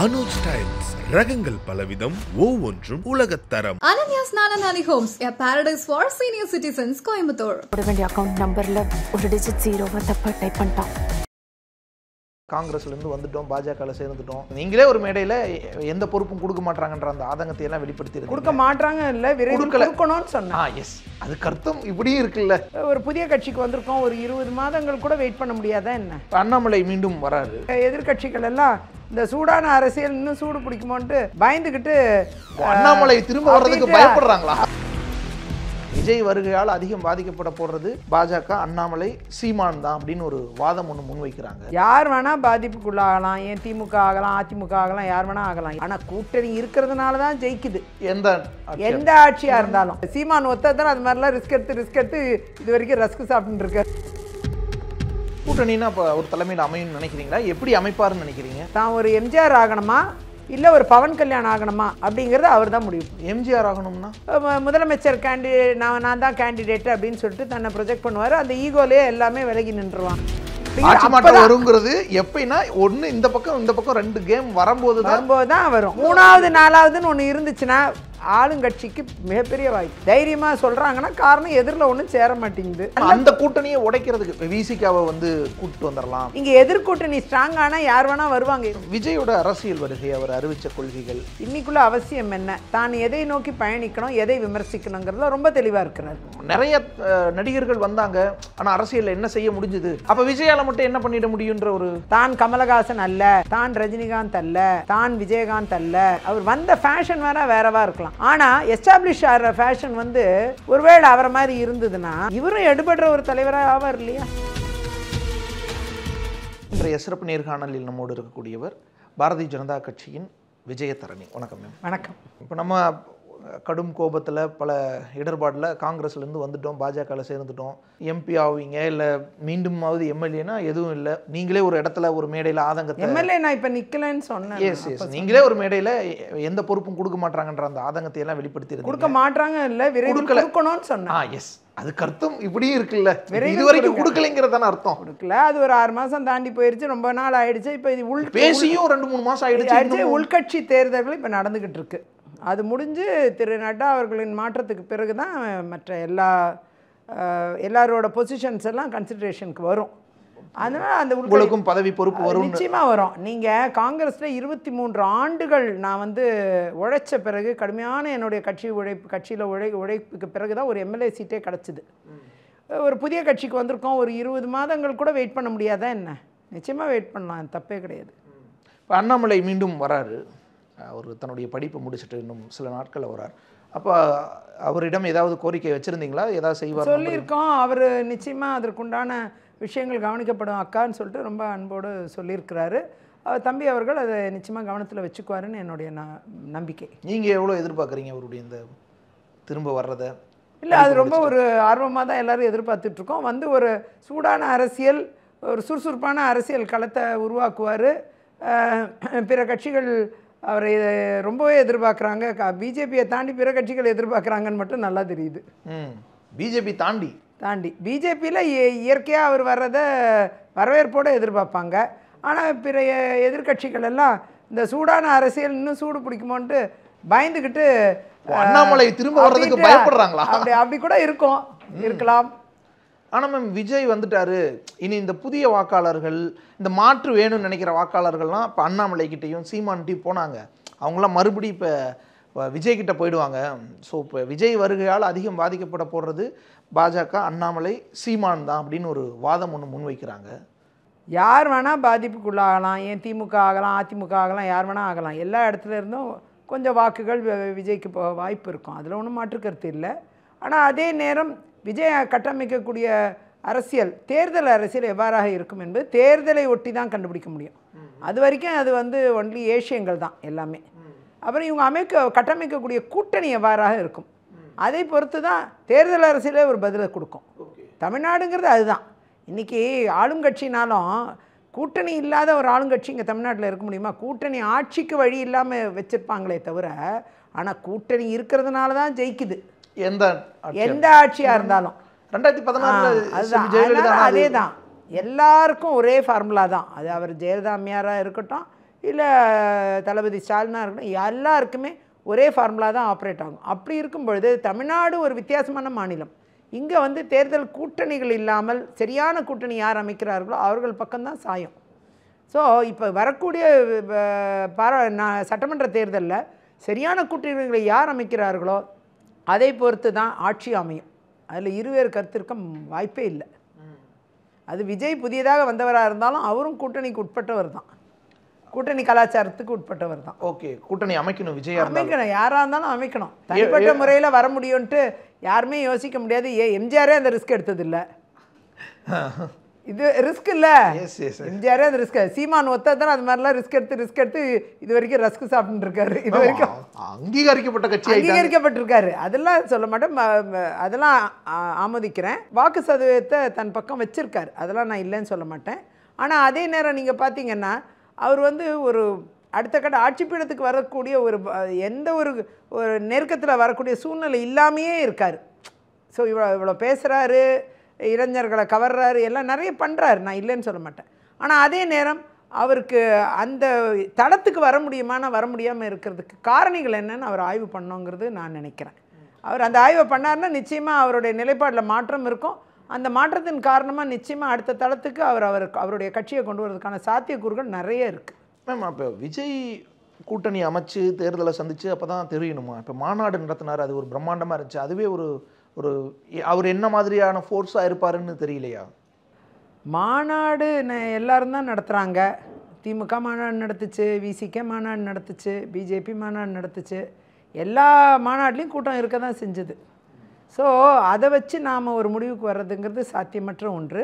Anuj styles ரகங்கள் பலவிதம் ஒவ்வொன்றும் உலகத்தரம். Ananya's Nananali Homes, a paradise for senior citizens, Coimbatore. போட வேண்டிய அக்கவுண்ட் நம்பர்ல ஒரு டிஜிட் ஜீரோவை தப்பா டைப் பண்ணிட்டான். காங்கிரஸ்ல இருந்து வந்துட்டோம், பாஜகல சேர்ந்துட்டோம். நீங்களே ஒரு மேடையில எந்த பொறுப்பும் கொடுக்க மாட்டாங்கன்ற அந்த ஆதங்கத்தை எல்லாம் வெளிப்படுத்தி கொடுக்க மாட்டாங்க இல்ல, விரைவில் கொடுக்கணும்னு சொன்னா. எஸ், அதுக்கு அர்த்தம் இப்படியும் இருக்குல்ல. ஒரு புதிய கட்சிக்கு வந்திருக்கோம், ஒரு 20 மாதங்கள் கூட வெயிட் பண்ண முடியாதா என்ன? அண்ணாமலை மீண்டும் வராரு. எதிர்கட்சிகள் எல்லாம் இந்த சூடான அரசியல் இன்னும் சூடு பிடிக்குமோன்ட்டு பயந்துகிட்டு அண்ணாமலை திரும்ப வர்றதுக்கு பயப்படுறாங்களா? விஜய் வருகையால் அதிகம் பாதிக்கப்பட போறது பாஜக, அண்ணாமலை, சீமான் தான் அப்படின்னு ஒரு வாதம் ஒன்று முன்வைக்கிறாங்க. யார் வேணா பாதிப்புக்குள்ளாகலாம், ஏன் திமுக ஆகலாம், அதிமுக ஆகலாம், யார் வேணா ஆகலாம். ஆனா கூட்டணி இருக்கிறதுனால தான் ஜெயிக்குது எந்த ஆட்சியா இருந்தாலும். சீமான் ஒத்ததான் அது மாதிரிலாம் ரிஸ்க் எடுத்து இது வரைக்கும் ரஸ்க் சாப்பிட்டு இருக்க. கூட்டணின்னா இப்போ ஒரு தலைமையில் அமையும் நினைக்கிறீங்களா? எப்படி அமைப்பாருன்னு நினைக்கிறீங்க? தான் ஒரு எம்ஜிஆர் ஆகணுமா இல்லை ஒரு பவன் கல்யாண் ஆகணுமா அப்படிங்கிறது அவர் தான் முடியும். எம்ஜிஆர் ஆகணும்னா முதலமைச்சர் நான் தான் கேண்டிடேட் அப்படின்னு சொல்லிட்டு தன்னை ப்ரொஜெக்ட் பண்ணுவார். அந்த ஈகோலே எல்லாமே விலகி நின்றுவான். ஆட்சி மாற்றம் வருங்கிறது எப்படின்னா ஒன்று இந்த பக்கம் 2 கேம் வரும்போது தான் வரும். 3வது 4வதுன்னு ஒன்று இருந்துச்சுன்னா ஆளுங்கட்சிக்கு மிகப்பெரிய வாய்ப்பு. தைரியமா சொல்றாங்கன்னா காரணம் எதிரில் ஒன்றும் சேர மாட்டேங்குது. அந்த கூட்டணியை உடைக்கிறதுக்கு விசிகாவை வந்து கூட்டிட்டு வந்துடலாம். இங்க எதிர்கூட்டணி ஸ்ட்ராங் ஆனா யார் வேணா வருவாங்க. விஜயோட அரசியல் வருகை, அவர் அறிவிச்ச கொள்கைகள், இன்னைக்குள்ள அவசியம் என்ன, தான் எதை நோக்கி பயணிக்கணும், எதை விமர்சிக்கணுங்கிறதுல ரொம்ப தெளிவா இருக்கிறார். நிறைய நடிகர்கள் வந்தாங்க, ஆனா அரசியல் என்ன செய்ய முடிஞ்சது? அப்ப விஜயால மட்டும் என்ன பண்ணிட முடியுன்ற ஒரு தான் கமலஹாசன் அல்ல, தான் ரஜினிகாந்த் அல்ல, தான் விஜயகாந்த் அல்ல. அவர் வந்த ஃபேஷன் வேறவா இருக்கலாம். ஆனா எஸ்டாப்ளிஷ் ஆகிற ஃபேஷன் வந்து ஒருவேளை அவரை மாதிரி இருந்ததுன்னா இவரும் எடுபடுற ஒரு தலைவராக ஆவார் இல்லையா? இன்றைய சிறப்பு நேர்காணலில் நம்மோடு இருக்கக்கூடியவர் பாரதிய ஜனதா கட்சியின் விஜயதரணி. வணக்கம் மேம். வணக்கம். இப்போ நம்ம கடும் கோபத்தில் பல இடர்பாடில் காங்கிரஸ்லேருந்து வந்துட்டோம், பாஜகவில் சேர்ந்துட்டோம், எம்பி ஆவீங்க இல்லை மீண்டுமாவது எம்எல்ஏனா எதுவும் இல்லை. நீங்களே ஒரு இடத்துல ஒரு மேடையில் ஆதங்கத்தை எம்எல்ஏ நான் இப்போ நிற்கலன்னு சொன்னேன். எஸ், நீங்களே ஒரு மேடையில் எந்த பொறுப்பும் கொடுக்க மாட்டாங்கன்ற அந்த ஆதங்கத்தை எல்லாம் வெளிப்படுத்தி கொடுக்க மாட்டாங்க இல்லை, விரைவில் கொடுக்கணும்னு சொன்னேன். எஸ், அதுக்கு அர்த்தம் இப்படியும் இருக்குல்ல, இது வரைக்கும் கொடுக்கலைங்கிறதான அர்த்தம். கொடுக்கல, அது ஒரு 6 மாதம் தாண்டி போயிருச்சு, ரொம்ப நாள் ஆயிடுச்சு. இப்போ இது பேசியும் 2-3 மாதம் ஆயிடுச்சு. உள்கட்சி தேர்தல்கள் இப்போ நடந்துகிட்டு இருக்கு. அது முடிஞ்சு திரு நட்டா அவர்களின் மாற்றத்துக்கு பிறகு தான் மற்ற எல்லாரோட பொசிஷன்ஸ் எல்லாம் கன்சிடரேஷனுக்கு வரும். அதனால் அந்த உங்களுக்கும் பதவி பொறுப்பு வரும், நிச்சயமாக வரும். நீங்கள் காங்கிரஸில் 23 ஆண்டுகள் நான் வந்து உழைச்ச பிறகு, கடுமையான என்னுடைய கட்சியில் உழைப்புக்கு பிறகு தான் ஒரு எம்எல்ஏ சீட்டே கிடச்சிது. ஒரு புதிய கட்சிக்கு வந்திருக்கோம், ஒரு 20 மாதங்கள் கூட வெயிட் பண்ண முடியாதா என்ன? நிச்சயமாக வெயிட் பண்ணலாம், தப்பே கிடையாது. இப்போ அண்ணாமலை மீண்டும் வராரு, அவர் தன்னுடைய படிப்பை முடிச்சுட்டு இன்னும் சில நாட்களில் வரார். அப்போ அவரிடம் ஏதாவது கோரிக்கை வச்சுருந்தீங்களா? ஏதாவது செய்வார்? சொல்லியிருக்கோம். அவர் நிச்சயமாக அதற்குண்டான விஷயங்கள் கவனிக்கப்படும் அக்கான்னு சொல்லிட்டு ரொம்ப அன்போடு சொல்லியிருக்கிறாரு. தம்பி அவர்கள் அதை நிச்சயமாக கவனத்தில் வச்சுக்குவாருன்னு என்னுடைய நம்பிக்கை. நீங்கள் எவ்வளோ எதிர்பார்க்குறீங்க அவருடைய இந்த திரும்ப வர்றதை? இல்லை, அது ரொம்ப ஒரு ஆர்வமாக தான் எல்லோரும் எதிர்பார்த்துட்ருக்கோம். வந்து ஒரு சூடான அரசியல், ஒரு சுறுசுறுப்பான அரசியல் களத்தை உருவாக்குவார். பிற கட்சிகள் அவரை ரொம்பவே எதிர்பார்க்குறாங்க. பிஜேபியை தாண்டி பிற கட்சிகள் எதிர்பார்க்குறாங்கன்னு மட்டும் நல்லா தெரியுது. பிஜேபி தாண்டி பிஜேபியில் இயற்கையாக அவர் வர்றதை வரவேற்போடு எதிர்பார்ப்பாங்க. ஆனால் பிற எதிர்கட்சிகள் எல்லாம் இந்த சூடான அரசியல் இன்னும் சூடு பிடிக்குமோன்ட்டு பயந்துக்கிட்டு அண்ணாமலை திரும்ப வர்றதுக்கு பயப்படுறாங்களா? அப்படி கூட இருக்கலாம். ஆனால் மேம், விஜய் வந்துட்டாரு, இனி இந்த புதிய வாக்காளர்கள், இந்த மாற்று வேணும்னு நினைக்கிற வாக்காளர்கள்லாம் இப்போ அண்ணாமலைக்கிட்டையும் சீமான்கிட்டையும் போனாங்க. அவங்களாம் மறுபடி இப்போ விஜய்கிட்ட போயிடுவாங்க. ஸோ இப்போ விஜய் வருகையால் அதிகம் பாதிக்கப்பட போடுறது பாஜக, அண்ணாமலை, சீமான் தான் அப்படின்னு ஒரு வாதம் ஒன்று முன்வைக்கிறாங்க. யார் வேணால் பாதிப்புக்குள்ளாகலாம், ஏன் திமுக ஆகலாம், அதிமுக ஆகலாம், யார் வேணால் ஆகலாம். எல்லா இடத்துல இருந்தும் கொஞ்சம் வாக்குகள் விஜய்க்கு வாய்ப்பு இருக்கும், அதில் ஒன்றும் மாற்று கருத்து இல்லை. ஆனால் அதே நேரம் விஜய் கட்டமைக்கக்கூடிய அரசியல், தேர்தல் அரசியல் எவ்வாறாக இருக்கும் என்பது தேர்தலை ஒட்டி தான் கண்டுபிடிக்க முடியும். அது வரைக்கும் அது வந்து ஒன்லி ஏஷியங்கள் தான் எல்லாமே. அப்புறம் இவங்க கட்டமைக்கக்கூடிய கூட்டணி எவ்வாறாக இருக்கும், அதை பொறுத்து தான் தேர்தல் அரசியலே ஒரு பதிலை கொடுக்கும். தமிழ்நாடுங்கிறது அதுதான். இன்றைக்கி ஆளுங்கட்சினாலும் கூட்டணி இல்லாத ஒரு ஆளுங்கட்சி இங்கே தமிழ்நாட்டில் இருக்க முடியுமா? கூட்டணி ஆட்சிக்கு வழி இல்லாமல் வச்சுருப்பாங்களே தவிர, ஆனால் கூட்டணி இருக்கிறதுனால தான் ஜெயிக்குது எந்த ஆட்சியாக இருந்தாலும். 2014 அதே தான், எல்லாருக்கும் ஒரே ஃபார்முலா தான். அது அவர் ஜெயலலிதா அம்மையாராக இருக்கட்டும், இல்லை தளபதி ஸ்டாலினாக இருக்கட்டும், எல்லாருக்குமே ஒரே ஃபார்முலா தான் ஆப்ரேட் ஆகும். அப்படி இருக்கும் பொழுது தமிழ்நாடு ஒரு வித்தியாசமான மாநிலம். இங்கே வந்து தேர்தல் கூட்டணிகள் இல்லாமல் சரியான கூட்டணி யார் அமைக்கிறார்களோ அவர்கள் பக்கம்தான் சாயம். ஸோ இப்போ வரக்கூடிய சட்டமன்ற தேர்தலில் சரியான கூட்டணிகளை யார் அமைக்கிறார்களோ அதை பொறுத்து தான் ஆட்சி அமையும். அதில் இருவேறு கருத்து இருக்க வாய்ப்பே இல்லை. அது விஜய் புதியதாக வந்தவராக இருந்தாலும் அவரும் கூட்டணிக்கு உட்பட்டவர் தான், கூட்டணி கலாச்சாரத்துக்கு உட்பட்டவர் தான். ஓகே, கூட்டணி அமைக்கணும், விஜய் அமைக்கணும், யாராக இருந்தாலும் அமைக்கணும். தனிப்பட்ட முறையில் வர முடியும்ன்ட்டு யாருமே யோசிக்க முடியாது. எம்ஜிஆரே அந்த ரிஸ்க் எடுத்ததில்லை. இது ரிஸ்க் இல்லை, எம்ஜிஆரே அந்த ரிஸ்க். சீமான் ஒத்ததான் அது மாதிரிலாம் ரிஸ்க் எடுத்து இது வரைக்கும் ரஸ்க் சாப்பிட்டு இருக்காரு. இது வரைக்கும் அங்கீகரிக்கப்பட்ட கட்சி அங்கீகரிக்கப்பட்டிருக்காரு. அதெல்லாம் சொல்ல மாட்டேன், அதெல்லாம் ஆமோதிக்கிறேன். வாக்கு சதவீதத்தை தன் பக்கம் வச்சிருக்காரு, அதெல்லாம் நான் இல்லைன்னு சொல்ல மாட்டேன். ஆனால் அதே நேரம் நீங்கள் பார்த்தீங்கன்னா அவர் வந்து ஒரு அடுத்த கட்ட ஆட்சி பீடத்துக்கு வரக்கூடிய எந்த ஒரு நெருக்கத்தில் வரக்கூடிய சூழ்நிலை இல்லாமையே இருக்கார். ஸோ இவ்வளோ பேசுகிறாரு, இளைஞர்களை கவர்றாரு, எல்லாம் நிறைய பண்ணுறாரு, நான் இல்லைன்னு சொல்ல மாட்டேன். ஆனால் அதே நேரம் அவருக்கு அந்த தளத்துக்கு வர முடியாமல் இருக்கிறதுக்கு காரணிகள் என்னன்னு அவர் ஆய்வு பண்ணோங்கிறது நான் நினைக்கிறேன். அவர் அந்த ஆய்வை பண்ணார்னா நிச்சயமாக அவருடைய நிலைப்பாடில் மாற்றம் இருக்கும். அந்த மாற்றத்தின் காரணமாக நிச்சயமாக அடுத்த தளத்துக்கு அவருடைய கட்சியை கொண்டு வரதுக்கான சாத்தியக்கூறுகள் நிறைய இருக்குது. மேம், அப்போ விஜய் கூட்டணி அமைச்சு தேர்தலை சந்தித்து அப்போ தான் தெரியணுமா? இப்போ மாநாடு நடத்தினார், அது ஒரு பிரம்மாண்டமாக இருந்துச்சு. அதுவே ஒரு அவர் என்ன மாதிரியான ஃபோர்ஸாக இருப்பாருன்னு தெரியலையா? மாநாடு எல்லாரும் தான் நடத்துகிறாங்க. திமுக மாநாடு நடத்துச்சு, விசிகே மாநாடு நடத்துச்சு, பிஜேபி மாநாடு நடத்துச்சு. எல்லா மாநாட்லேயும் கூட்டம் இருக்க தான் செஞ்சுது. ஸோ அதை வச்சு நாம் ஒரு முடிவுக்கு வர்றதுங்கிறது சாத்தியமற்ற ஒன்று.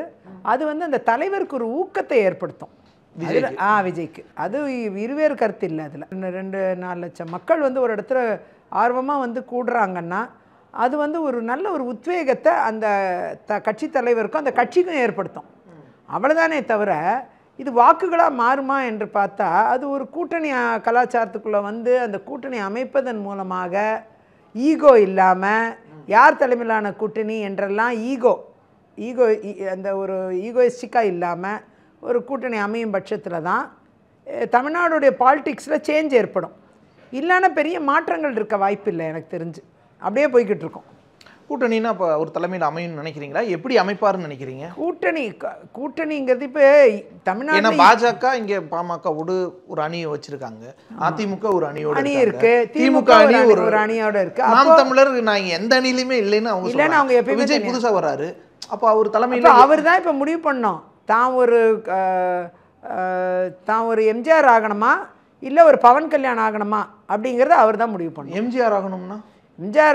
அது வந்து அந்த தலைவருக்கு ஒரு ஊக்கத்தை ஏற்படுத்தும். விஜய்க்கு அது இருவேறு கருத்து இல்லை. அதில் 2-4 லட்சம் மக்கள் வந்து ஒரு இடத்துல ஆர்வமாக வந்து கூடுறாங்கன்னா அது வந்து ஒரு நல்ல ஒரு உத்வேகத்தை அந்த கட்சி தலைவருக்கும் அந்த கட்சிக்கும் ஏற்படுத்தும். அவ்வளோதானே தவிர இது வாக்குகளாக மாறுமா என்று பார்த்தா அது ஒரு கூட்டணி கலாச்சாரத்துக்குள்ளே வந்து அந்த கூட்டணி அமைப்பதன் மூலமாக ஈகோ இல்லாமல் யார் தலைமையிலான கூட்டணி என்றெல்லாம் ஈகோ அந்த ஒரு ஈகோயிஸ்டிக்காக இல்லாமல் ஒரு கூட்டணி அமையும் பட்சத்தில் தான் தமிழ்நாடுடைய பாலிடிக்ஸில் சேஞ்ச் ஏற்படும். இல்லைன்னா பெரிய மாற்றங்கள் இருக்க வாய்ப்பு இல்லை எனக்கு தெரிஞ்சு. அப்படியே போய்கிட்டு இருக்கோம். கூட்டணின்னா இப்போ ஒரு தலைமையில் அமையும்னு நினைக்கிறீங்களா? எப்படி அமைப்பாருன்னு நினைக்கிறீங்க? கூட்டணிங்கிறது இப்போ தமிழ்நாடு பாஜக இங்கே பாமகவோடு ஒரு அணியை வச்சிருக்காங்க, அதிமுக ஒரு அணி இருக்கு, திமுக அணி ஒரு அணியோட இருக்கு. நாம் தமிழர் நான் எந்த அணியிலுமே இல்லைன்னு அவங்க எப்பயுமே விஜய் புதுசா வராரு. அப்போ அவர் தலைமையில் அவர் தான் இப்போ முடிவு பண்ணோம் தான் ஒரு எம்ஜிஆர் ஆகணுமா இல்லை ஒரு பவன் கல்யாண் ஆகணுமா அப்படிங்கிறத அவர் தான் முடிவு பண்ணணும். எம்ஜிஆர்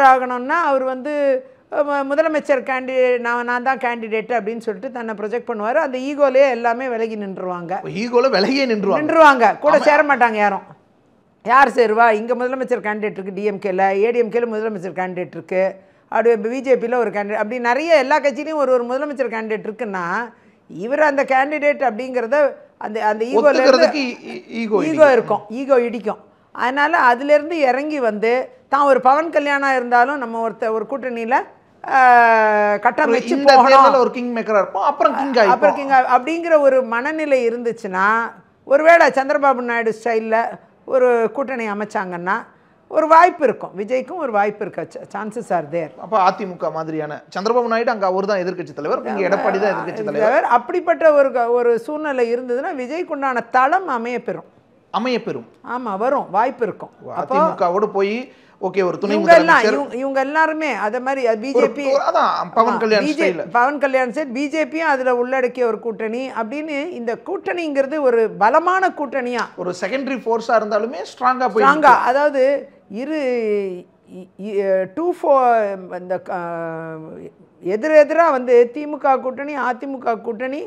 ஆகணும்னா அவர் வந்து முதலமைச்சர் கேண்டிடேட் நான் தான் கேண்டிடேட் அப்படின்னு சொல்லிட்டு தன்னை ப்ரொஜெக்ட் பண்ணுவார். அந்த ஈகோலே எல்லாமே விலகி நின்றுவாங்க. கூட சேர மாட்டாங்க யாரும். யார் சேருவா? இங்கே முதலமைச்சர் கேண்டிடேட் இருக்குது, டிஎம்கேல, ஏடிஎம்கேல முதலமைச்சர் கேண்டிடேட் இருக்குது, அப்படி பிஜேபியில் ஒரு கேண்டிடேட், அப்படி நிறைய எல்லா கட்சியிலையும் ஒரு முதலமைச்சர் கேண்டிடேட் இருக்குன்னா இவர் அந்த கேண்டிடேட் அப்படிங்கிறத அந்த ஈகோ இருக்கும், ஈகோ இடிக்கும். அதனால் அதுலேருந்து இறங்கி வந்து தான் ஒரு பவன் கல்யாணம் இருந்தாலும் நம்ம ஒரு கூட்டணியில் கட்டமைச்சு போகணும், ஒரு கிங் மேக்கராக இருப்போம், அப்புறம் கிங் அப்படிங்கிற ஒரு மனநிலை இருந்துச்சுன்னா ஒருவேளை சந்திரபாபு நாயுடு ஸ்டைலில் ஒரு கூட்டணி அமைச்சாங்கன்னா ஒரு வாய்ப்பு இருக்கும். விஜய்க்கும் ஒரு வாய்ப்பு இருக்க சான்சஸ் ஆர் தேர். அப்போ அதிமுக மாதிரியான சந்திரபாபு நாயுடு அங்கே அவர் தான் எதிர்க்கட்சி தலைவர், இங்கே எடப்பாடி தான் எதிர்க்கட்சி தலைவர். அப்படிப்பட்ட ஒரு சூழ்நிலை இருந்ததுன்னா விஜய்க்குண்டான தளம் அமையப்பெறும். ஆமாம், வரும், வாய்ப்பு இருக்கும். அதிமுகவோடு போய் ஓகே ஒரு துணை இவங்க எல்லாருமே அதே மாதிரி பிஜேபி பவன் கல்யாண் சைட் பிஜேபியும் அதில் உள்ளடக்கிய ஒரு கூட்டணி அப்படின்னு இந்த கூட்டணிங்கிறது ஒரு பலமான கூட்டணியா ஒரு செகண்டரி ஃபோர்ஸாக இருந்தாலுமே ஸ்ட்ராங்காக அதாவது இந்த எதிரெதிராக வந்து திமுக கூட்டணி அதிமுக கூட்டணி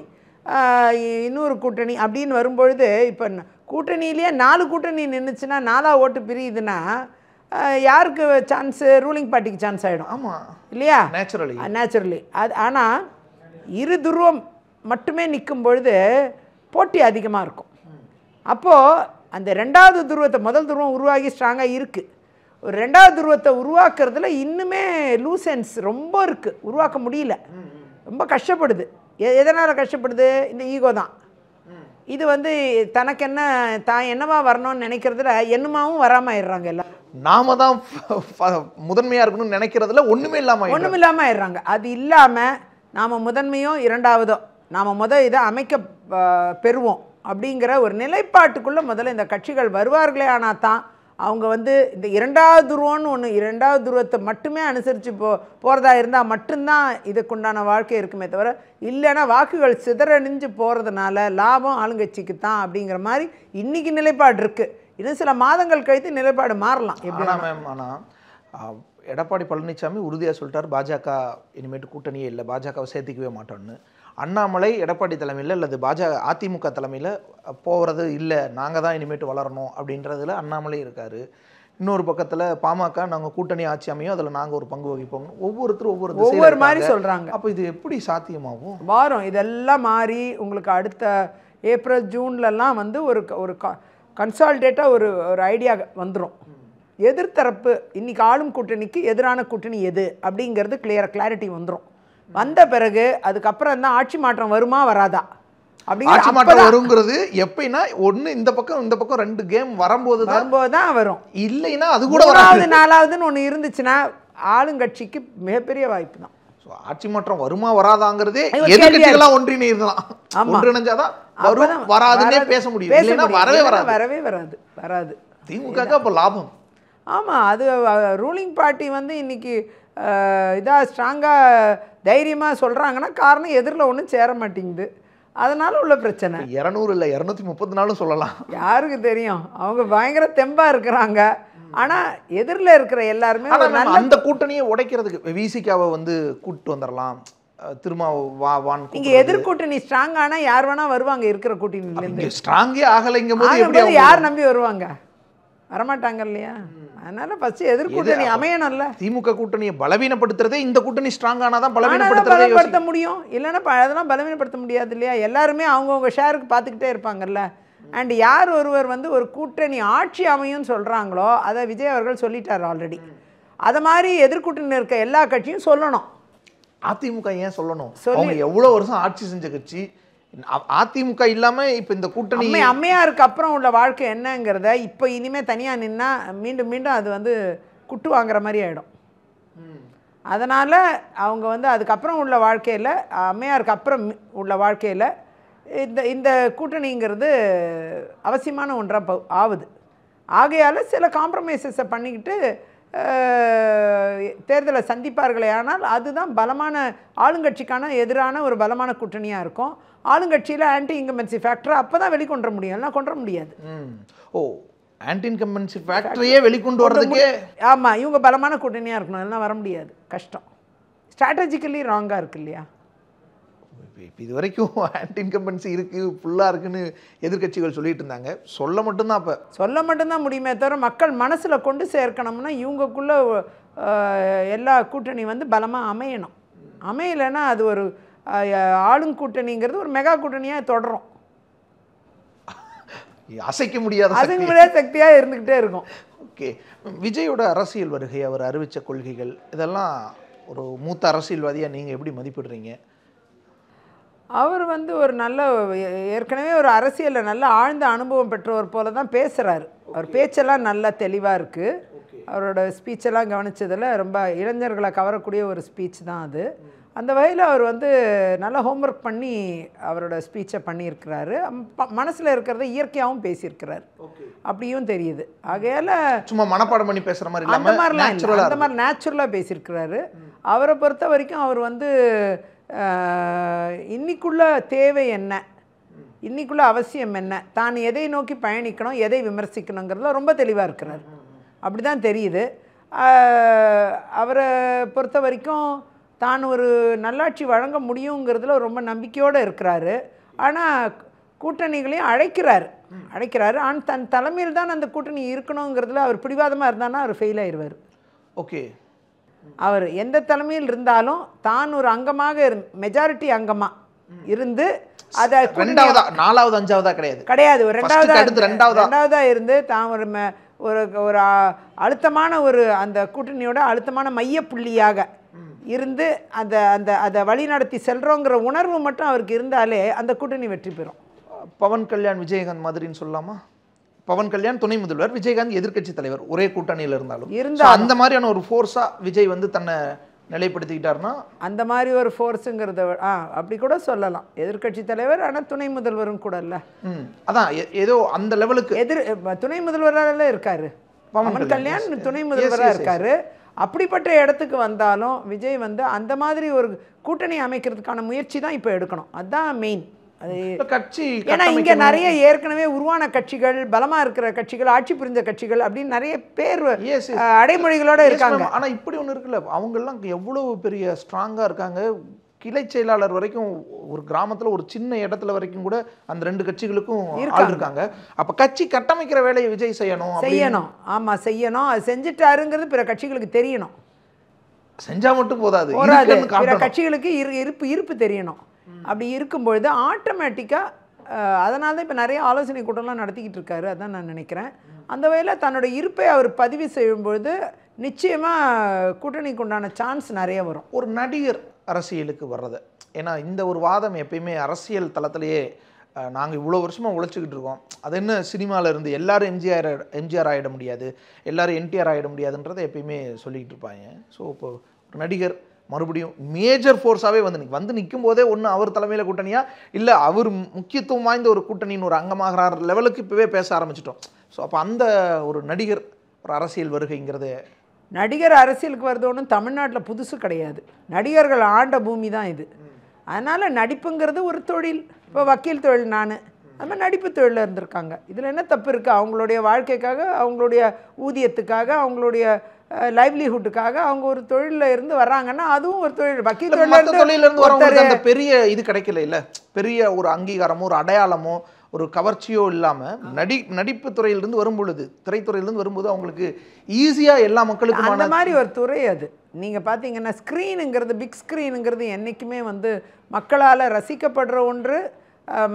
இன்னொரு கூட்டணி அப்படின்னு வரும்பொழுது இப்போ கூட்டணியிலேயே 4 கூட்டணி நின்றுச்சுன்னா 4 ஓட்டு பிரியுதுன்னா யாருக்கு சான்ஸு? ரூலிங் பார்ட்டிக்கு சான்ஸ் ஆகிடும். ஆமாம் இல்லையா? நேச்சுரலி அது ஆனால் இரு துருவம் மட்டுமே நிற்கும் பொழுது போட்டி அதிகமாக இருக்கும். அப்போது அந்த 2வது துருவத்தை முதல் துருவம் உருவாகி ஸ்ட்ராங்காக இருக்குது. ஒரு 2வது துருவத்தை உருவாக்குறதுல இன்னுமே லூசன்ஸ் ரொம்ப இருக்குது, உருவாக்க முடியல, ரொம்ப கஷ்டப்படுது. எதனால் கஷ்டப்படுது? இந்த ஈகோ தான். இது வந்து தனக்கு என்ன தான் என்னவா வரணும்னு நினைக்கிறதுல என்னமாவும் வராமல் ஆயிடுறாங்க எல்லாம். நாம தான் முதன்மையாக இருக்கணும்னு நினைக்கிறதுல ஒன்றுமே இல்லாமல் ஆயிடுறாங்க. அது இல்லாமல் நாம் முதன்மையோ இரண்டாவதோ நாம் இதை அமைக்க பெறுவோம் அப்படிங்கிற ஒரு நிலைப்பாட்டுக்குள்ளே முதல்ல இந்த கட்சிகள் வருவார்களே. ஆனால் தான் அவங்க வந்து இந்த இரண்டாவது துருவத்தை மட்டுமே அனுசரித்து போகிறதா இருந்தால் மட்டும்தான் இதுக்குண்டான வாழ்க்கை இருக்குமே தவிர, இல்லைன்னா வாக்குகள் சிதறணிஞ்சு போகிறதுனால லாபம் ஆளுங்கட்சிக்கு தான் அப்படிங்கிற மாதிரி இன்றைக்கி நிலைப்பாடு இருக்குது. இன்னும் சில மாதங்கள் கழித்து நிலைப்பாடு மாறலாம். எப்படின்னா மேம், ஆனால் எடப்பாடி பழனிசாமி உறுதியாக சொல்லிட்டார் பாஜக இனிமேட்டு கூட்டணியே இல்லை, பாஜகவை சேர்த்திக்கவே மாட்டோன்னு. அண்ணாமலை எடப்பாடி தலைமையில் அல்லது அதிமுக தலைமையில் போகிறது இல்லை, நாங்கள் தான் இனிமேட்டு வளரணும் அப்படின்றதுல அண்ணாமலை இருக்கார். இன்னொரு பக்கத்தில் பாமக நாங்கள் கூட்டணி ஆட்சி அமையும், அதில் நாங்கள் ஒரு பங்கு வகிப்போம். ஒவ்வொருத்தரும் ஒவ்வொரு மாதிரி சொல்கிறாங்க. அப்போ இது எப்படி சாத்தியமாகும்? வாரம் இதெல்லாம் மாறி உங்களுக்கு அடுத்த ஏப்ரல் ஜூன்லலாம் வந்து ஒரு கன்சால்டேட்டாக ஒரு ஐடியா வந்துடும். எதிர்த்தரப்பு இன்றைக்கி ஆளும் கூட்டணிக்கு எதிரான கூட்டணி எது அப்படிங்கிறது கிளாரிட்டி வந்துடும். வந்த பிறகு அதுக்கப்புறம் தான் ஆட்சி மாற்றம் வருமா வராதா ஆட்சி மாற்றம் வருங்கிறது எப்படின்னா ஒன்று இந்த பக்கம் 2 கேம் வரும்போது தான் வரும். இல்லைன்னா அது கூட 4வதுன்னு ஒன்று இருந்துச்சுன்னா ஆளுங்கட்சிக்கு மிகப்பெரிய வாய்ப்பு தான். ஆட்சி மாற்றம் வருமா வராதாங்கிறதே எதிர்க்கட்சிகளாம் ஒன்றிணைஞ்சாதான் வரும், வராதுன்னே பேச முடியும். இல்லைன்னா வரவே வராது. திமுக அப்போ லாபம். ஆமாம், அது ரூலிங் பார்ட்டி வந்து இன்னைக்கு இதாக ஸ்ட்ராங்காக தைரியமாக சொல்கிறாங்கன்னா காரணம் எதிரில் ஒன்றும் சேர மாட்டேங்குது, அதனால உள்ள பிரச்சனை. 200 இல்லை 234 சொல்லலாம், யாருக்கு தெரியும். அவங்க பயங்கர தெம்பாக இருக்கிறாங்க. ஆனால் எதிரில் இருக்கிற எல்லாருமே அந்த கூட்டணியை உடைக்கிறதுக்கு விசிகாவை வந்து கூப்பிட்டு வந்துடலாம். திரும்ப இங்கே எதிர்கூட்டணி ஸ்ட்ராங் ஆனால் யார் வேணால் வருவாங்க. இருக்கிற கூட்டணியிலேருந்து ஸ்ட்ராங்கே ஆகலைங்கும் போது யார் நம்பி வருவாங்க? வரமாட்டாங்க இல்லையா? அதனால ஃபர்ஸ்ட் எதிர்கூட்டணி அமையணும்ல. திமுக கூட்டணியை பலவீனப்படுத்துறதே இந்த கூட்டணி ஸ்ட்ராங் ஆனாதான் பலவீனப்படுத்த முடியும். இல்லைன்னா அதெல்லாம் பலவீனப்படுத்த முடியாது இல்லையா? எல்லாருமே அவங்கவுங்க ஷேருக்கு பார்த்துக்கிட்டே இருப்பாங்கல்ல. அண்ட் யார் ஒருவர் வந்து ஒரு கூட்டணி ஆட்சி அமையும் சொல்கிறாங்களோ அதை விஜய் அவர்கள் சொல்லிட்டார் ஆல்ரெடி. அதை மாதிரி எதிர்கூட்டணி இருக்க எல்லா கட்சியும் சொல்லணும். அதிமுக ஏன் சொல்லணும்? அவங்க எவ்வளோ வருஷம் ஆட்சி செஞ்ச கட்சி. அதிமுக இல்லாம இப்ப இந்த கூட்டணி அம்மையாருக்கு அப்புறம் உள்ள வாழ்க்கை என்னங்கிறத இப்போ இனிமே தனியா நின்னா மீண்டும் அது வந்து குட்டு வாங்குற மாதிரி ஆயிடும். அதனால அவங்க வந்து அதுக்கப்புறம் உள்ள வாழ்க்கையில் அம்மையாருக்கு அப்புறம் உள்ள வாழ்க்கையில் இந்த கூட்டணிங்கிறது அவசியமான ஒன்றாக ஆகுது. ஆகையால் சில காம்ப்ரமைசஸை பண்ணிக்கிட்டு தேர்தலை சந்திப்பார்களே. ஆனால் அதுதான் பலமான ஆளுங்கட்சிக்கான எதிரான ஒரு பலமான கூட்டணியாக இருக்கும். ஆளுங்கட்சியில் ஆன்டி இன்கம்பன்சி ஃபேக்டர் அப்போ தான் வெளிக்கொண்டு முடியும், எல்லாம் கொண்டு முடியாது. ஆன்டி இன்கம்பன்சி ஃபேக்டரையே வெளிக்கொண்டு வர்றதுக்கே ஆமாம், இவங்க பலமான கூட்டணியாக இருக்கணும், எல்லாம் வர முடியாது, கஷ்டம். ஸ்ட்ராட்டஜிக்கலி ராங்காக இருக்கு இல்லையா? இது வரைக்கும் ஆன்டி இன்கம்பன்சி இருக்குது, ஃபுல்லாக இருக்குன்னு எதிர்கட்சிகள் சொல்லிட்டு இருந்தாங்க. சொல்ல மட்டும்தான் முடியுமே தவிர மக்கள் மனசில் கொண்டு சேர்க்கணும்னா இவங்கக்குள்ள எல்லா கூட்டணி வந்து பலமாக அமையணும். அமையலைன்னா அது ஒரு ஆளுங்கூட்டணிங்கிறது ஒரு மெகா கூட்டணியாக தொடரும். அசைக்க முடியாத சக்தியாக இருந்துக்கிட்டே இருக்கும். ஓகே, விஜயோட அரசியல் வருகை, அவர் அறிவித்த கொள்கைகள், இதெல்லாம் ஒரு மூத்த அரசியல்வாதியாக நீங்கள் எப்படி மதிப்பிடுறீங்க? அவர் வந்து ஒரு நல்ல ஏற்கனவே ஒரு அரசியலில் நல்ல ஆழ்ந்த அனுபவம் பெற்றவர் போல தான் பேசுகிறாரு. அவர் பேச்செல்லாம் நல்லா தெளிவாக இருக்குது. அவரோட ஸ்பீச்செல்லாம் கவனித்ததில் ரொம்ப இளைஞர்களை கவரக்கூடிய ஒரு ஸ்பீச் தான் அது. அந்த வகையில் அவர் வந்து நல்லா ஹோம்ஒர்க் பண்ணி அவரோட ஸ்பீச்சை பண்ணியிருக்கிறாரு. மனசில் இருக்கிறத இயற்கையாகவும் பேசியிருக்கிறார், அப்படியும் தெரியுது. ஆகையால் சும்மா மனப்பாடம் பண்ணி பேசுகிற மாதிரி அந்த மாதிரி நேச்சுரலாக பேசியிருக்கிறாரு. அவரை பொறுத்த வரைக்கும் அவர் வந்து இன்னைக்குள்ள தேவை என்ன, இன்னைக்குள்ள அவசியம் என்ன, தான் எதை நோக்கி பயணிக்கணும், எதை விமர்சிக்கணுங்கிறதுல ரொம்ப தெளிவாக இருக்கிறார், அப்படி தான் தெரியுது. அவரை பொறுத்த வரைக்கும் தான் ஒரு நல்லாட்சி வழங்க முடியுங்கிறதுல ரொம்ப நம்பிக்கையோடு இருக்கிறாரு. ஆனால் கூட்டணிகளையும் அழைக்கிறாரு. ஆனால் தன் தலைமையில் தான் அந்த கூட்டணி இருக்கணுங்கிறதுல அவர் பிடிவாதமாக இருந்தான்னா அவர் ஃபெயில் ஆயிடுவார். ஓகே, அவர் எந்த தலைமையில் இருந்தாலும் தான் ஒரு அங்கமாக மெஜாரிட்டி அங்கமாக இருந்து அதை 2வது 4வது 5வதா கிடையாது, ஒரு 2வதா இருந்து தான் ஒரு அழுத்தமான ஒரு அந்த கூட்டணியோட அழுத்தமான மையப்புள்ளியாக இருந்து அதை வழி நடத்தி செல்றோங்கிற உணர்வு மட்டும் அவருக்கு இருந்தாலே அந்த கூட்டணி வெற்றி பெறும். பவன் கல்யாண் விஜயகாந்த் மாதிரின்னு சொல்லலாமா? பவன் கல்யாண் துணை முதல்வர், விஜயகாந்த் எதிர்க்கட்சி தலைவர், ஒரே கூட்டணியில் இருந்தாலும் அந்த மாதிரியான ஒரு ஃபோர்ஸா விஜய் வந்து தன்னை நிலைப்படுத்திக்கிட்டாருன்னா அந்த மாதிரி ஒரு ஃபோர்ஸுங்கிறத அப்படி கூட சொல்லலாம். எதிர்க்கட்சி தலைவர் ஆனால் துணை முதல்வரும் கூட இல்லை. அதான் ஏதோ அந்த லெவலுக்கு துணை முதல்வராக இருக்காரு பவன் கல்யாண், துணை முதல்வராக இருக்காரு. அப்படிப்பட்ட இடத்துக்கு வந்தாலும் விஜய் வந்து அந்த மாதிரி ஒரு கூட்டணி அமைக்கிறதுக்கான முயற்சி தான் இப்போ எடுக்கணும். அதுதான் மெயின். அது கட்சி ஏன்னா இங்கே நிறைய ஏற்கனவே உருவான கட்சிகள், பலமாக இருக்கிற கட்சிகள், ஆட்சி புரிந்த கட்சிகள் அப்படின்னு நிறைய பேர் அடைமொழிகளோடு இருக்காங்க. ஆனால் இப்படி ஒன்று இருக்குல்ல, அவங்கெல்லாம் எவ்வளோ பெரிய ஸ்ட்ராங்காக இருக்காங்க. கிளை செயலாளர் வரைக்கும் ஒரு கிராமத்தில் ஒரு சின்ன இடத்துல வரைக்கும் கூட அந்த 2 கட்சிகளுக்கும் இருக்காங்க. அப்போ கட்சி கட்டமைக்கிற வேலையை விஜய் செய்யணும். ஆமாம் செய்யணும். அது செஞ்சுட்டாருங்கிறது பிற கட்சிகளுக்கு தெரியணும். செஞ்சால் மட்டும் போதாது, பிற கட்சிகளுக்கு இருப்பு தெரியணும். அப்படி இருக்கும்பொழுது ஆட்டோமேட்டிக்காக அதனால தான் இப்போ நிறைய ஆலோசனை கூட்டம்லாம் நடத்திக்கிட்டு இருக்காரு. அதான் நான் நினைக்கிறேன். அந்த வகையில் தன்னோட இருப்பை அவர் பதிவு செய்யும்பொழுது நிச்சயமாக கூட்டணிக்கு உண்டான சான்ஸ் நிறைய வரும். ஒரு நடிகர் அரசியலுக்கு வர்றது, ஏன்னா இந்த ஒரு வாதம் எப்பயுமே அரசியல் தளத்திலேயே நாங்கள் இவ்வளோ வருஷமாக உழைச்சிக்கிட்டு இருக்கோம், அது என்ன சினிமாவில் இருந்து எல்லாரும் எம்ஜிஆர் ஆகிட முடியாது, எல்லாரும் என்டிஆர் ஆகிட முடியாதுன்றதை எப்பயுமே சொல்லிக்கிட்டு இருப்பாங்க. ஸோ இப்போ ஒரு நடிகர் மறுபடியும் மேஜர் ஃபோர்ஸாகவே வந்து நிற்கும் போதே ஒன்று அவர் தலைமையில் கூட்டணியா இல்லை அவர் முக்கியத்துவம் வாய்ந்த ஒரு கூட்டணின்னு ஒரு அங்கமாகிற லெவலுக்கு இப்போவே பேச ஆரம்பிச்சிட்டோம். ஸோ அப்போ அந்த ஒரு நடிகர் ஒரு அரசியல் வருகைங்கிறது, நடிகர் அரசியலுக்கு வருது ஒன்றும் தமிழ்நாட்டில் புதுசு கிடையாது. நடிகர்கள் ஆண்ட பூமி தான் இது. அதனால் நடிப்புங்கிறது ஒரு தொழில். இப்போ வக்கீல் தொழில் அது மாதிரி நடிப்பு தொழிலில் இருந்திருக்காங்க. இதில் என்ன தப்பு இருக்குது? அவங்களுடைய வாழ்க்கைக்காக, அவங்களுடைய ஊதியத்துக்காக, அவங்களுடைய லைவ்லிஹுட்டுக்காக அவங்க ஒரு தொழிலில் இருந்து வர்றாங்கன்னா அதுவும் ஒரு தொழில். வக்கீல் தொழிலிருந்து வரவங்களுக்கு அந்த பெரிய இது கிடைக்கல, இல்லை பெரிய ஒரு அங்கீகாரமோ ஒரு அடையாளமோ ஒரு கவர்ச்சியோ இல்லாமல் நடிப்பு துறையிலிருந்து வரும்பொழுது, திரைத்துறையிலிருந்து வரும்போது அவங்களுக்கு ஈஸியாக எல்லா மக்களுக்கும் அந்த மாதிரி ஒரு துறை அது. நீங்கள் பார்த்தீங்கன்னா ஸ்க்ரீனுங்கிறது, பிக் ஸ்க்ரீனுங்கிறது என்றைக்குமே வந்து மக்களால் ரசிக்கப்படுற ஒன்று,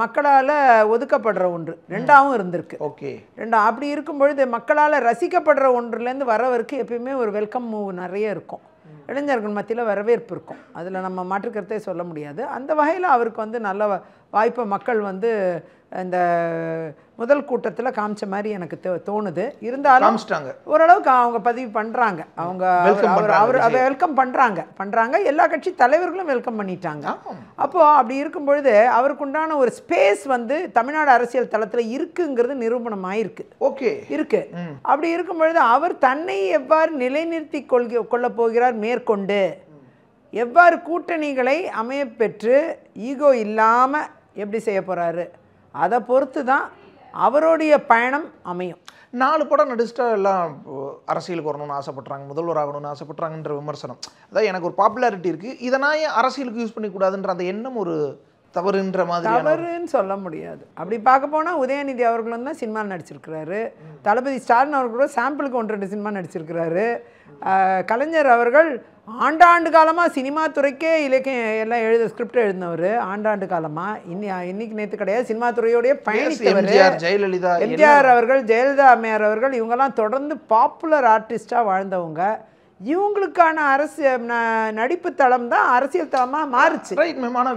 மக்களால் ஒதுக்கப்படுற ஒன்று, ரெண்டாவும் இருந்திருக்கு. ஓகே, அப்படி இருக்கும் பொழுது மக்களால் ரசிக்கப்படுற ஒன்றுலேருந்து வரவருக்கு எப்பயுமே ஒரு வெல்கம் மூவ் நிறைய இருக்கும். இளைஞர்கள் மத்தியில் வரவேற்பு இருக்கும். அதில் நம்ம மாற்றுக்கருத்தே சொல்ல முடியாது. அந்த வகையில் அவருக்கு வந்து நல்ல வாய்ப்பை மக்கள் வந்து இந்த முதல் கூட்டத்தில் காமிச்ச மாதிரி எனக்கு தோணுது. இருந்தாலும் ஓரளவுக்கு அவங்க பதிவு பண்ணுறாங்க, அவங்க வெல்கம் பண்ணுறாங்க. எல்லா கட்சி தலைவர்களும் வெல்கம் பண்ணிட்டாங்க. அப்போது அப்படி இருக்கும் பொழுது அவருக்குண்டான ஒரு ஸ்பேஸ் வந்து தமிழ்நாடு அரசியல் தளத்தில் இருக்குங்கிறது நிரூபணம் ஆயிருக்கு. ஓகே, இருக்கு. அப்படி இருக்கும் பொழுது அவர் தன்னை எவ்வாறு நிலைநிறுத்தி கொள்ளப் போகிறார், மேற்கொண்டு எவ்வாறு கூட்டணிகளை அமைய பெற்று ஈகோ இல்லாமல் எப்படி செய்ய போகிறாரு, அதை பொறுத்து தான் அவருடைய பயணம் அமையும். 4 படம் நடிச்சுட்டா எல்லாம் அரசியலுக்கு வரணும்னு ஆசைப்பட்றாங்க, முதல்வர் ஆகணும்னு ஆசைப்பட்றாங்கன்ற விமர்சனம். அதான் எனக்கு ஒரு பாப்புலாரிட்டி இருக்குது, இதை நான் ஏன் அரசியலுக்கு யூஸ் பண்ணிக்கூடாதுன்ற அந்த எண்ணம் ஒரு தவறுன்ற மாதிரி. தவறுன்னு சொல்ல முடியாது. அப்படி பார்க்க போனால் உதயநிதி அவர்களும் தான் சினிமா நடிச்சிருக்கிறாரு. தளபதி ஸ்டாலின் அவர்கள் கூட சாம்பிளுக்கு 1-2 சினிமா நடிச்சிருக்கிறாரு. கலைஞர் அவர்கள் ஆண்டாண்டு காலமாக சினிமா துறைக்கே இலக்கியம் எல்லாம் ஸ்கிரிப்ட் எழுதினவர். ஆண்டாண்டு காலமாக இன்னைக்கு நேற்று கிடையாது, சினிமா துறையோடைய பயணித்தவர். ஜெயலலிதா, எம்ஜிஆர் அவர்கள், ஜெயலலிதா அம்மையார் அவர்கள், இவங்கெல்லாம் தொடர்ந்து பாப்புலர் ஆர்டிஸ்டாக வாழ்ந்தவங்க. இவங்களுக்கான நடிப்பு தளம் தான் அரசியல் தளமா மாறுச்சு.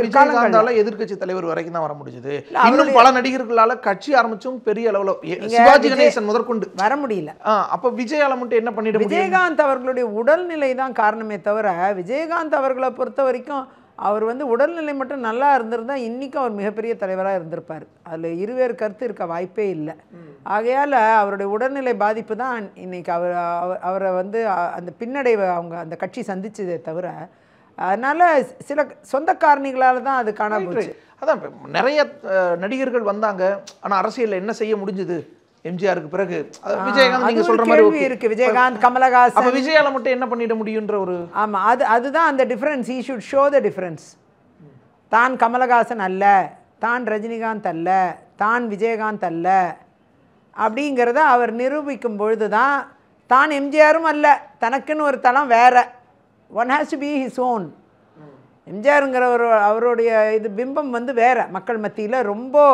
விஜயகாந்தால எதிர்க்கட்சி தலைவர் வரைக்கும் தான் வர முடிஞ்சது. இன்னும் பல நடிகர்களால கட்சி ஆரம்பிச்சும் பெரிய அளவுல சிவாஜி கணேசன் முதற்கொண்டு வர முடியல. அப்ப விஜயால மட்டும் என்ன பண்ணிட முடியும்? விஜயகாந்த் அவர்களுடைய உடல்நிலை தான் காரணமே தவிர, விஜயகாந்த் அவர்களை பொறுத்த வரைக்கும் அவர் வந்து உடல்நிலை மட்டும் நல்லா இருந்திருந்தால் இன்றைக்கும் அவர் மிகப்பெரிய தலைவராக இருந்திருப்பார். அதில் இருவேறு கருத்து இருக்க வாய்ப்பே இல்லை. ஆகையால் அவருடைய உடல்நிலை பாதிப்பு தான் இன்றைக்கி அவரை வந்து அந்த பின்னடைவை அவங்க அந்த கட்சி சந்திச்சதே தவிர, அதனால் சில சொந்த காரணிகளால் தான் அது காணாம போச்சு. அதான் நிறைய நடிகர்கள் வந்தாங்க, ஆனால் அரசியலில் என்ன செய்ய முடிஞ்சுது எம்ஜிஆருக்கு பிறகு? விஜயகாந்த் நீங்க சொல்ற மாதிரி இருக்கு. விஜயகாந்த், கமலஹாசன், அப்ப விஜயால மட்டும் என்ன பண்ணிட முடியும்ன்ற ஒரு ஆமா, அதுதான் அந்த difference. he should show the difference. தான் கமலஹாசன் அல்ல, தான் ரஜினிகாந்த் அல்ல, தான் விஜயகாந்த் அல்ல அப்படிங்கிறத அவர் நிரூபிக்கும் பொழுது தான் எம்ஜிஆரும் அல்ல, தனக்குன்னு ஒரு தளம் வேற. One has to be his own. எம்ஜிஆருங்கிற அவருடைய இது பிம்பம் வந்து வேற, மக்கள் மத்தியில் ரொம்ப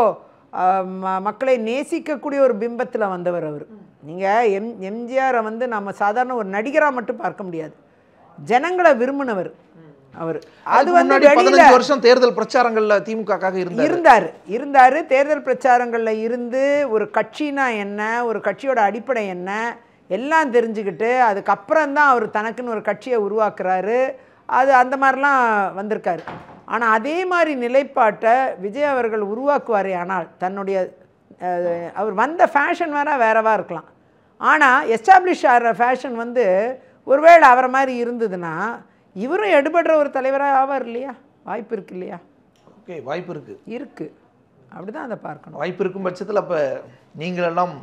மக்களை நேசிக்கக்கூடிய ஒரு பிம்பத்தில் வந்தவர் அவர். நீங்கள் எம்ஜிஆரை வந்து நம்ம சாதாரண ஒரு நடிகராக மட்டும் பார்க்க முடியாது, ஜனங்களை விரும்பினவர். அவர். அது வந்து 15 வருஷம் தேர்தல் பிரச்சாரங்கள்ல திமுகக்காக இருந்தாரு. தேர்தல் பிரச்சாரங்கள்ல இருந்து ஒரு கட்சினா என்ன, ஒரு கட்சியோட அடிப்படை என்ன எல்லாம் தெரிஞ்சுக்கிட்டு அதுக்கப்புறம் தான் அவர் தனக்குன்னு ஒரு கட்சியை உருவாக்குறாரு. அது அந்த மாதிரிலாம் வந்திருக்காரு. ஆனால் அதே மாதிரி நிலைப்பாட்டை விஜய் அவர்கள் உருவாக்குவாரே ஆனால் தன்னுடைய அவர் வந்த ஃபேஷன் வேறவா இருக்கலாம். ஆனால் எஸ்டாப்ளிஷ் ஆகிற ஃபேஷன் வந்து ஒருவேளை அவரை மாதிரி இருந்ததுன்னா இவரும் எடுபடுற ஒரு தலைவராக ஆவார் இல்லையா? வாய்ப்பு இருக்கு இல்லையா? ஓகே, வாய்ப்பு இருக்கு. அப்படிதான் அதை பார்க்கணும். வாய்ப்பு இருக்கும் பட்சத்தில் அப்போ நீங்களெல்லாம்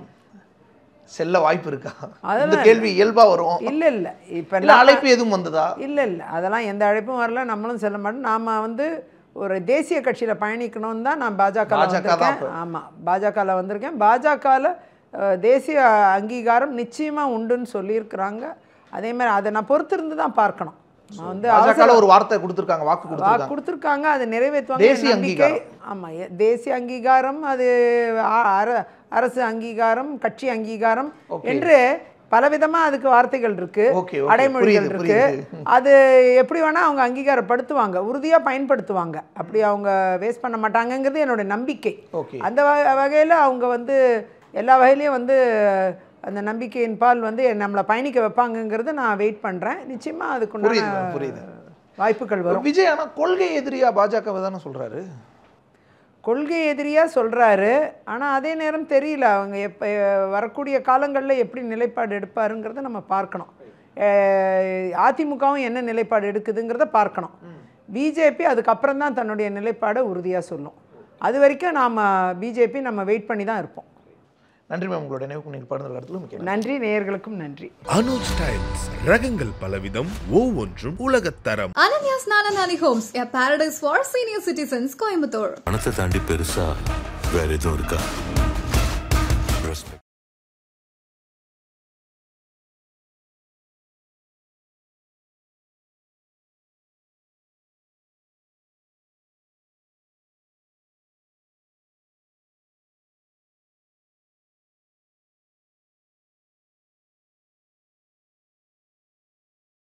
செல்ல வாய்ப்பு இருக்கா? அந்த கேள்வி இயல்பா வரும். இல்ல இப்ப அழைப்பு எதுவும் வந்ததா? இல்ல அதெல்லாம் எந்த அழைப்பும் வரல. நம்மளும் செல்ல மாட்டோம். நாம வந்து ஒரு தேசிய கட்சியில பயணிக்கணும்னு தான் நான் பாஜக வந்திருக்கேன். ஆமா, பாஜகவில் வந்திருக்கேன். பாஜகவில் தேசிய அங்கீகாரம் நிச்சயமா உண்டுன்னு சொல்லியிருக்கிறாங்க. அதே மாதிரி அதை நான் பொறுத்திருந்து தான் பார்க்கணும். வந்து ஒரு வார்த்தை கொடுத்துருக்காங்க, வாக்கு கொடுத்துருக்காங்க. அதை நிறைவேற்றுவாங்க. தேசிய அங்கீகாரம். ஆமா, தேசிய அங்கீகாரம், அது அரசு அங்கீகாரம், கட்சி அங்கீகாரம் என்று பலவிதமாக அதுக்கு வார்த்தைகள் இருக்கு, அடைமொழிகள் இருக்கு. அது எப்படி வேணா அவங்க அங்கீகாரப்படுத்துவாங்க, உறுதியாக பயன்படுத்துவாங்க. அப்படி அவங்க வேஸ்ட் பண்ண மாட்டாங்கங்கிறது என்னோட நம்பிக்கை. அந்த வகையில் அவங்க வந்து எல்லா வகையிலையும் வந்து அந்த நம்பிக்கையின் பால் வந்து நம்மளை பயணிக்க வைப்பாங்கங்கிறது நான் வெயிட் பண்ணுறேன். நிச்சயமாக அதுக்குள்ள வாய்ப்புகள் வரும். விஜய் ஆனால் கொள்கை எதிரியா பாஜகவை தானே சொல்கிறாரு? கொள்கை எதிரியாக சொல்கிறாரு. ஆனால் அதே நேரம் தெரியல அவங்க எப்போ வரக்கூடிய காலங்களில் எப்படி நிலைப்பாடு எடுப்பாருங்கிறத நம்ம பார்க்கணும். அதிமுகவும் என்ன நிலைப்பாடு எடுக்குதுங்கிறத பார்க்கணும். பிஜேபி அதுக்கப்புறம் தான் தன்னுடைய நிலைப்பாடை உறுதியாக சொல்லும். அது வரைக்கும் நாம் பிஜேபி நம்ம வெயிட் பண்ணி தான் இருப்போம். நன்றி மேம், உங்களுடைய நினைவுக்கு நன்றி. நேயர்களுக்கும் நன்றி. அனுஜ் ஸ்டைல்ஸ், ரகங்கள் பலவிதம், ஒவ்வொன்றும் உலகத்தரம். Ananya's Nananali Homes, a paradise for senior citizens, Coimbatore. பணத்தை தாண்டி பெருசா வேற எதுவும் இருக்கா?